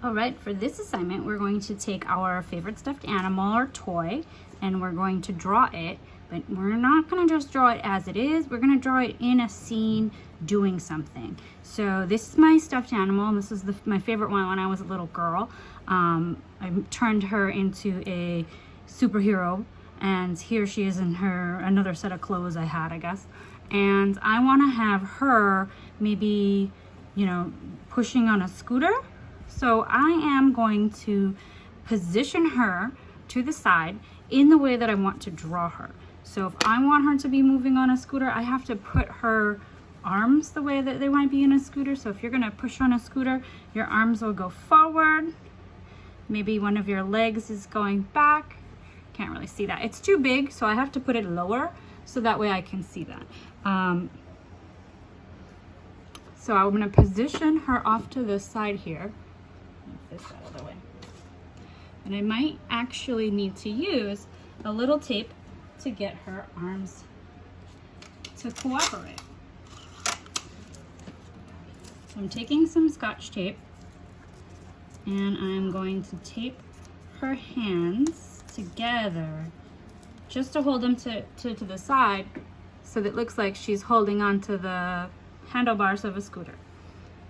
All right, for this assignment, we're going to take our favorite stuffed animal or toy and we're going to draw it, but we're not gonna just draw it as it is. We're gonna draw it in a scene doing something. So this is my stuffed animal. This is my favorite one when I was a little girl. I turned her into a superhero, and here she is in her another set of clothes I had, I guess. And I wanna have her maybe, you know, pushing on a scooter. So I am going to position her to the side in the way that I want to draw her. So if I want her to be moving on a scooter, I have to put her arms the way that they might be in a scooter. So if you're gonna push on a scooter, your arms will go forward. Maybe one of your legs is going back. Can't really see that. It's too big, so I have to put it lower so that way I can see that. So I'm gonna position her off to the side here. Move this out of the way. And I might actually need to use a little tape to get her arms to cooperate. So I'm taking some Scotch tape and I'm going to tape her hands together just to hold them to the side so that it looks like she's holding on to the handlebars of a scooter.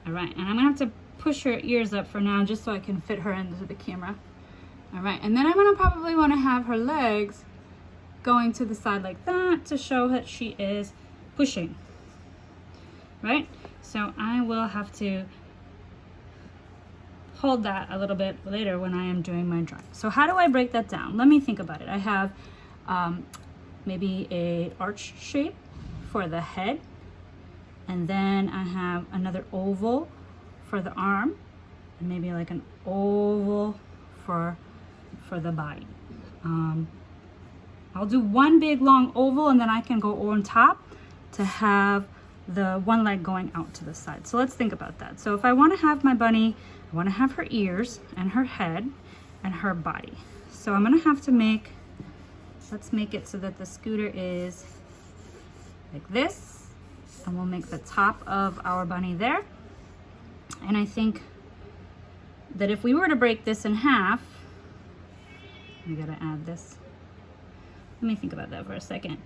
All right, and I'm gonna have to push her ears up for now just so I can fit her into the camera. All right, and then I'm gonna probably wanna have her legs going to the side like that to show that she is pushing, right? So I will have to hold that a little bit later when I am doing my drawing. So how do I break that down? Let me think about it. I have maybe a arch shape for the head, and then I have another oval for the arm, and maybe like an oval for the body. I'll do one big long oval and then I can go on top to have the one leg going out to the side. So let's think about that. So if I want to have my bunny, I want to have her ears and her head and her body. So I'm going to have to let's make it so that the scooter is like this, and we'll make the top of our bunny there. And I think that if we were to break this in half, we gotta add this. Let me think about that for a second.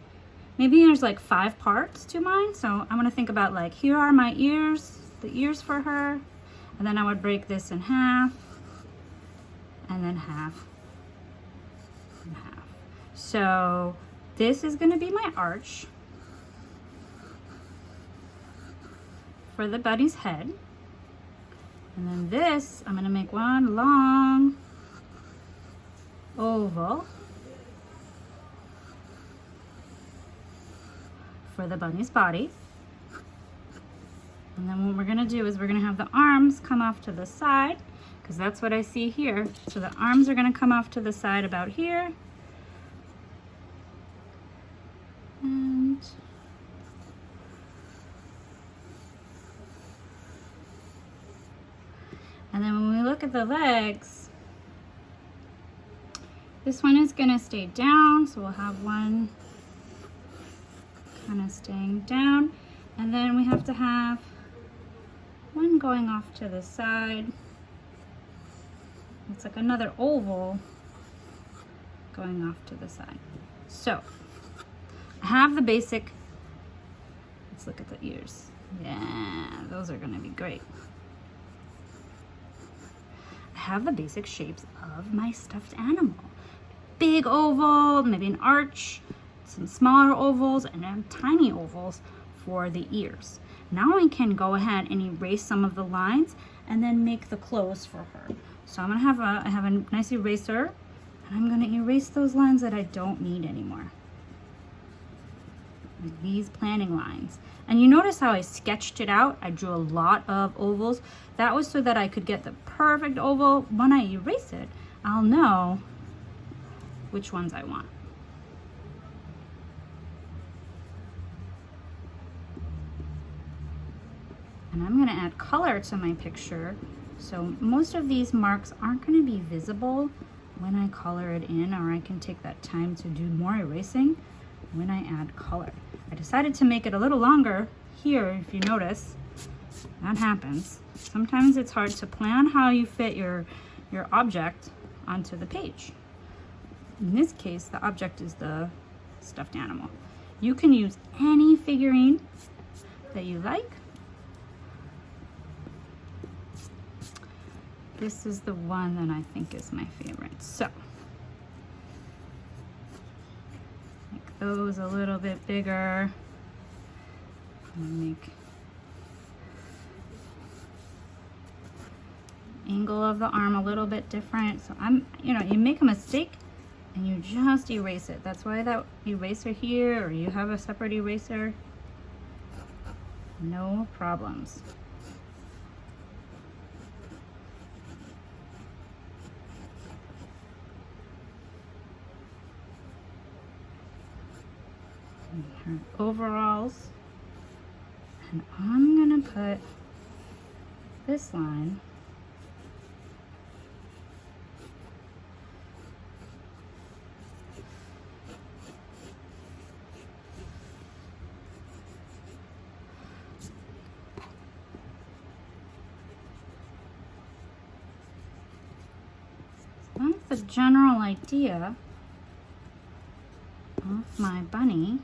Maybe there's like 5 parts to mine. So I'm gonna think about like, here are my ears, the ears for her. And then I would break this in half, and then half, and half. So this is gonna be my arch for the bunny's head. And then this, I'm gonna make one long oval for the bunny's body. And then what we're gonna do is we're gonna have the arms come off to the side, because that's what I see here. So the arms are gonna come off to the side about here. And then when we look at the legs, this one is gonna stay down, so we'll have one kind of staying down. And then we have to have one going off to the side. It's like another oval going off to the side. So I have the basic, let's look at the ears. Yeah, those are gonna be great. I have the basic shapes of my stuffed animal. Big oval, maybe an arch, some smaller ovals, and then tiny ovals for the ears. Now I can go ahead and erase some of the lines and then make the clothes for her. So I'm gonna have I have a nice eraser, and I'm gonna erase those lines that I don't need anymore. Like these planning lines. And you notice how I sketched it out? I drew a lot of ovals. That was so that I could get the perfect oval. When I erase it, I'll know which ones I want. And I'm gonna add color to my picture. So most of these marks aren't gonna be visible when I color it in, or I can take that time to do more erasing when I add color. I decided to make it a little longer here, if you notice, That happens. Sometimes it's hard to plan how you fit your object onto the page. In this case, the object is the stuffed animal. You can use any figurine that you like. This is the one that I think is my favorite. So, make those a little bit bigger. Make angle of the arm a little bit different. So you make a mistake and you just erase it. That's why that eraser here, or you have a separate eraser, no problems. Her overalls, and I'm gonna put this line that's the general idea of my bunny.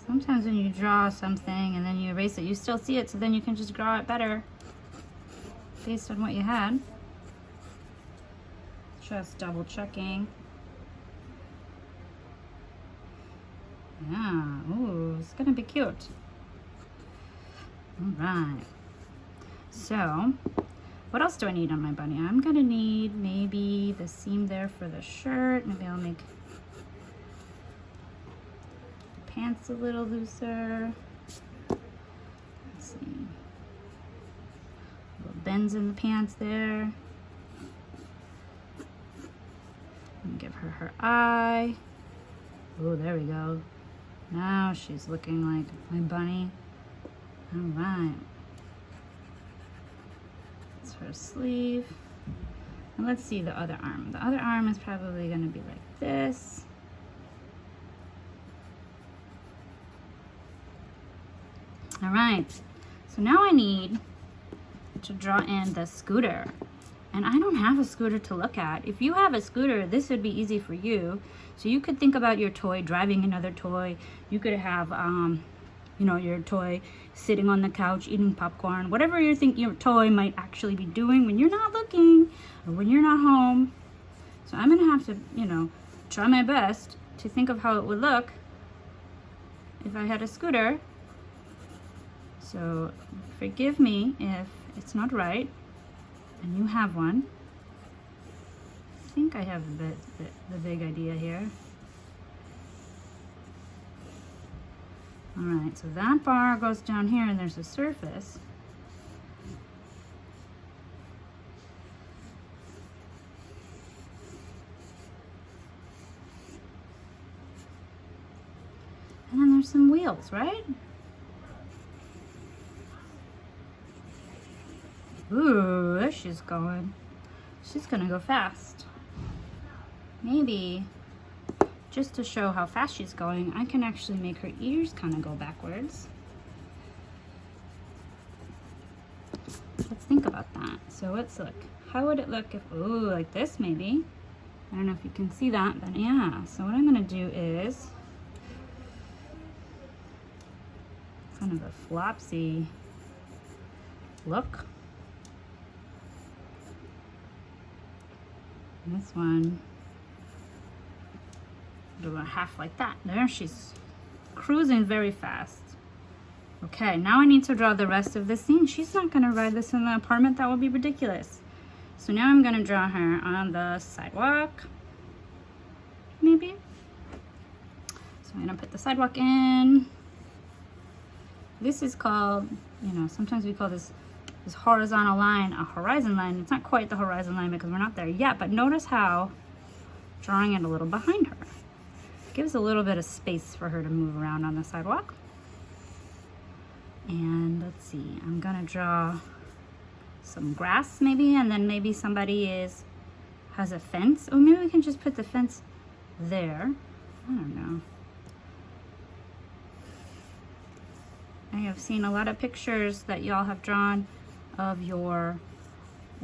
Sometimes when you draw something and then you erase it, you still see it, so then you can just draw it better based on what you had. Just double checking. Yeah, ooh, it's gonna be cute. All right. So, what else do I need on my bunny? I'm gonna need maybe the seam there for the shirt. Maybe I'll make pants a little looser. Let's see. Little bends in the pants there. And give her her eye. Oh, there we go. Now she's looking like my bunny. All right. That's her sleeve. And let's see the other arm. The other arm is probably going to be like this. All right, so now I need to draw in the scooter. And I don't have a scooter to look at. If you have a scooter, this would be easy for you. So you could think about your toy driving another toy. You could have, your toy sitting on the couch eating popcorn. Whatever you think your toy might actually be doing when you're not looking or when you're not home. So I'm gonna have to, try my best to think of how it would look if I had a scooter. So forgive me if it's not right and you have one. I think I have the big idea here. All right, so that bar goes down here and there's a surface. And then there's some wheels, right? Ooh, there she's going. She's gonna go fast. Maybe, just to show how fast she's going, I can actually make her ears kind of go backwards. Let's think about that. So let's look. How would it look if, ooh, like this maybe? I don't know if you can see that, but yeah. So what I'm gonna do is kind of a flopsy look. This one, do a half like that. There, she's cruising very fast. Okay, now I need to draw the rest of the scene. She's not gonna ride this in the apartment. That would be ridiculous. So now I'm gonna draw her on the sidewalk, maybe. So I'm gonna put the sidewalk in. This is called, sometimes we call this horizontal line a horizon line. It's not quite the horizon line because we're not there yet, but notice how drawing it a little behind her gives a little bit of space for her to move around on the sidewalk. And let's see, I'm gonna draw some grass maybe, and then maybe somebody has a fence. Oh, maybe we can just put the fence there. I don't know. I have seen a lot of pictures that y'all have drawn of where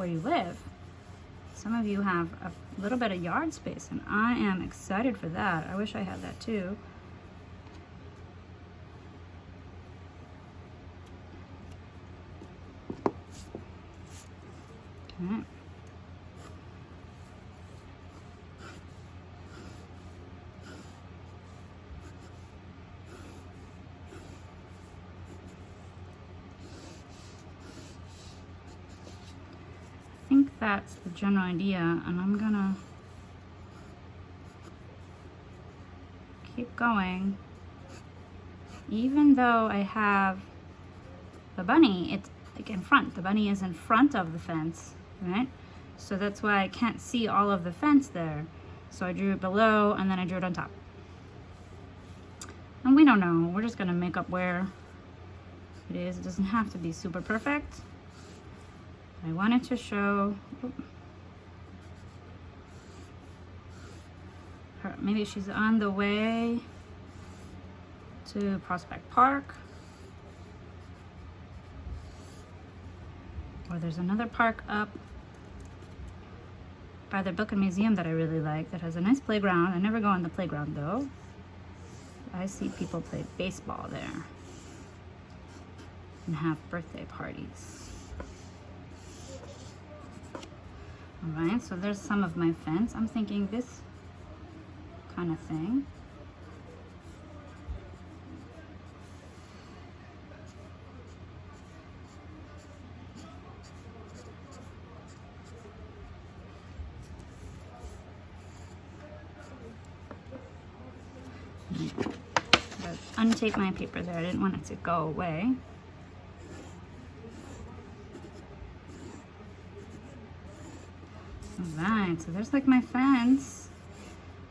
you live. Some of you have a little bit of yard space, and I am excited for that. I wish I had that too. All right. I think that's the general idea, and I'm gonna keep going. Even though I have the bunny, it's like in front. The bunny is in front of the fence, right? So that's why I can't see all of the fence there. So I drew it below and then I drew it on top. And we don't know, we're just gonna make up where it is. It doesn't have to be super perfect. I wanted to show her, maybe she's on the way to Prospect Park, or there's another park up by the Book and Museum that I really like that has a nice playground. I never go on the playground though. I see people play baseball there and have birthday parties. All right, so there's some of my fence. I'm thinking this kind of thing. But untape my paper there. I didn't want it to go away. Alright, so there's like my fence,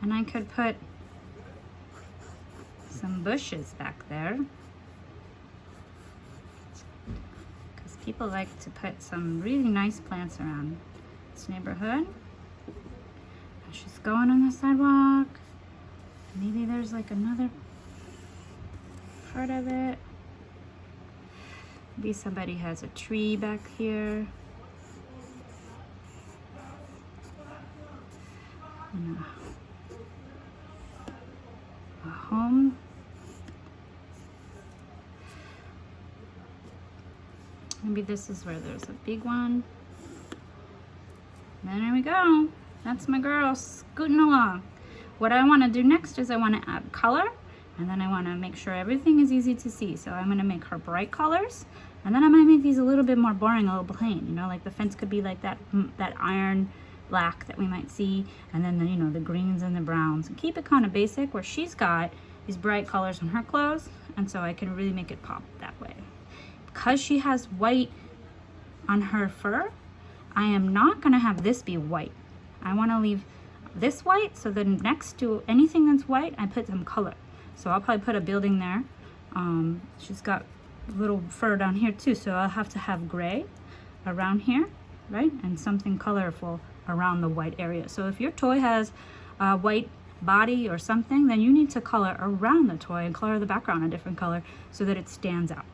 and I could put some bushes back there because people like to put some really nice plants around this neighborhood. She's going on the sidewalk. Maybe there's like another part of it. Maybe somebody has a tree back here. And a home. Maybe this is where there's a big one. And there we go. That's my girl scooting along. What I want to do next is I want to add color, and then I want to make sure everything is easy to see. So I'm going to make her bright colors, and then I might make these a little bit more boring, a little plain. You know, like the fence could be like that iron black that we might see, and then you know, the greens and the browns, and keep it kind of basic where she's got these bright colors on her clothes, and so I can really make it pop that way. Because she has white on her fur, I am not going to have this be white. I want to leave this white, so then next to anything that's white I put some color. So I'll probably put a building there. She's got little fur down here too, so I'll have to have gray around here, right, and something colorful around the white area. So if your toy has a white body or something, then you need to color around the toy and color the background a different color so that it stands out.